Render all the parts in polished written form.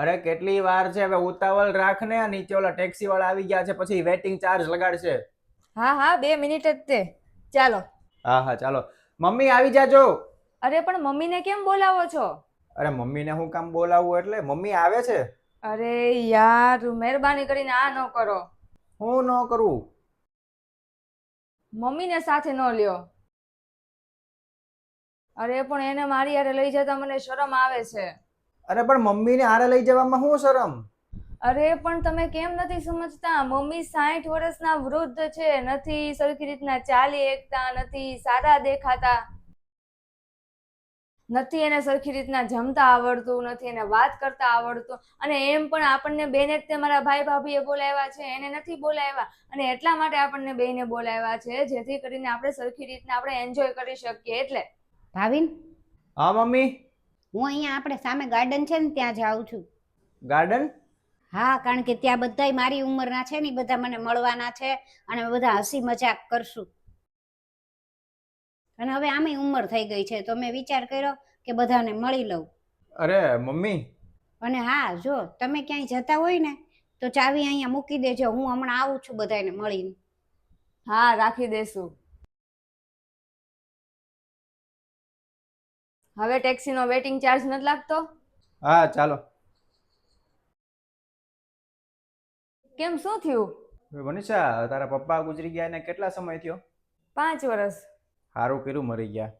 અરે કેટલી વાર છે, હવે ઉતાવળ રાખ ને. આ નીચે ઓલા ટેક્સી વાળા આવી ગયા છે, પછી વેટિંગ ચાર્જ લગાડશે. હા હા, 2 મિનિટ જ તે. ચાલો. હા હા ચાલો. મમ્મી આવી જાજો. અરે પણ મમ્મીને કેમ બોલાવો છો? અરે મમ્મીને હું કામ બોલાવું, એટલે મમ્મી આવે છે. અરે યાર, મહેરબાની કરીને આ ન કરો. હું ન કરું? મમ્મીને સાથે ન લ્યો. અરે પણ એને મારી હારે લઈ જતા મને શરમ આવે છે. અરે પણ મમ્મીને હારે લઈ જવામાં શું શરમ? અરે પણ તમે કેમ નથી સમજતા? મમ્મી 60 વર્ષના વૃદ્ધ છે, નથી સરખી રીતના ચાલી એકતા, નથી સારા દેખાતા, નથી એને સરખી રીતના જમતા આવડતું, નથી એને વાત કરતા આવડતું, અને એમ પણ આપણને બેને જ તે મારા ભાઈ ભાભીએ બોલાવ્યા છે, એને નથી બોલાવ્યા. અને એટલા માટે આપણને બેને બોલાવ્યા છે જેથી કરીને આપણે સરખી રીતના આપણે એન્જોય કરી શકીએ. એટલે ભાવિન, હા મમ્મી. હું અહીંયા આપણે સામે ગાર્ડન છે ને ત્યાં જાઉં છું. ગાર્ડન? હા, કારણ કે ત્યાં બધાય મારી ઉંમરના છે ને, બધા મને મળવાના છે અને બધા હસી મજાક કરશું. અને હવે આમેય ઉંમર થઈ ગઈ છે તો મેં વિચાર કર્યો કે બધાને મળી લઉં. અરે મમ્મી. અને હા, જો તમે ક્યાંય જતા હોય ને તો ચાવી અહીંયા મૂકી દેજો, હું હમણાં આવું છું બધાને મળીને. હા, રાખી દેશું. હવે ટેક્સીનો વેટિંગ ચાર્જ નથી લાગતો? હા ચાલો. કેમ, શું થયું? મનીષા, તારા પપ્પા ગુજરી ગયા ને કેટલા સમય થયો? 5 વર્ષ. સારું કર્યું મરી ગયા.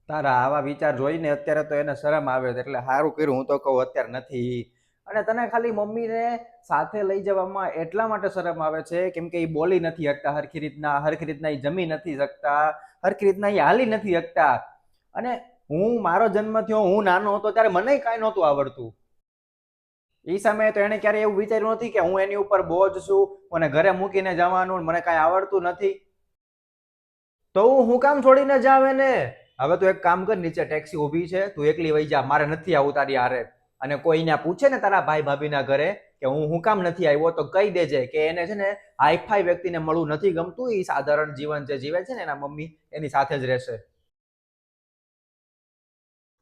તારા આવા વિચાર જોઈને અત્યારે તો એને શરમ આવે છે, એટલે સારું કર્યું હું તો કહું અત્યારે નથી. અને તને ખાલી મમ્મીને સાથે લઈ જવામાં એટલા માટે શરમ આવે છે કેમ કે એ બોલી નથી શકતા હરખી રીતના એ જમી નથી શકતા, હરખી રીતના એ હાલી નથી શકતા. અને મારો જન્મ થયો, હું નાનો હતો ત્યારે મને કાંઈ નહોતું આવડતું. એ સમયે તો એને ક્યારે એવું વિચાર્યું નથી કે હું એની ઉપર બોજ છું, મને ઘરે મૂકીને જવાનું, મને કાંઈ આવડતું નથી. તો હું કામ છોડીને જાવ એને? હવે તું એક કામ કર, નીચે ટેક્સી ઊભી છે, તું એકલી વહી જા, મારે નથી આવું તારી હારે. અને કોઈને પૂછે ને તારા ભાઈ ભાભીના ઘરે કે હું કામ નથી આવ્યો, તો કહી દેજે કે એને છે ને હાઈફાઈ વ્યક્તિને મળવું નથી ગમતું, એ સાધારણ જીવન જે જીવે છે ને એના મમ્મી એની સાથે જ રહેશે.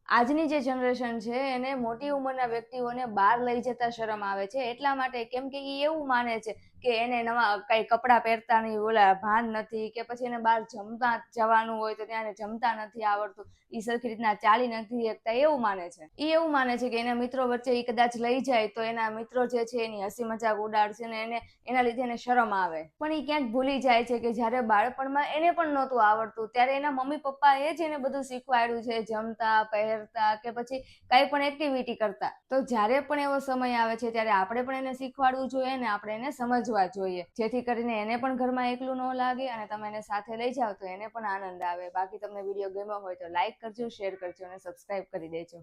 આજની જે જનરેશન છે એને મોટી ઉંમરના વ્યક્તિઓને બહાર લઈ જતા શરમ આવે છે, એટલા માટે કેમ કે એ એવું માને છે કે એને નવા કઈ કપડાં પહેરતા નહીં ઓલા ભાન નથી, કે પછી એને બહાર જમતા જવાનું હોય તો ત્યાં જમતા નથી આવડતું, એ સરખી રીતના ચાલી નથી શકતા, એવું માને છે. એ એવું માને છે કે એના મિત્રો વચ્ચે એ કદાચ લઈ જાય તો એના મિત્રો જે છે એની હસી મજાક ઉડાડશે ને એને એના લીધે એને શરમ આવે. પણ એ ક્યાંક ભૂલી જાય છે કે જ્યારે બાળપણમાં એને પણ નહોતું આવડતું ત્યારે એના મમ્મી પપ્પાએ જ એને બધું શીખવાડ્યું છે, જમતા, પહેરતા, કે પછી કઈ પણ એક્ટિવિટી કરતા. તો જ્યારે પણ એવો સમય આવે છે ત્યારે આપણે પણ એને શીખવાડવું જોઈએ ને આપણે એને સમજવા જોઈએ, જેથી કરીને એને પણ ઘરમાં એકલું ન લાગે અને તમે એને સાથે લઈ જાઓ તો એને પણ આનંદ આવે. બાકી તમને વિડીયો ગમ્યો હોય તો લાઈક કરજો, શેર કરજો અને સબસ્ક્રાઇબ કરી દેજો.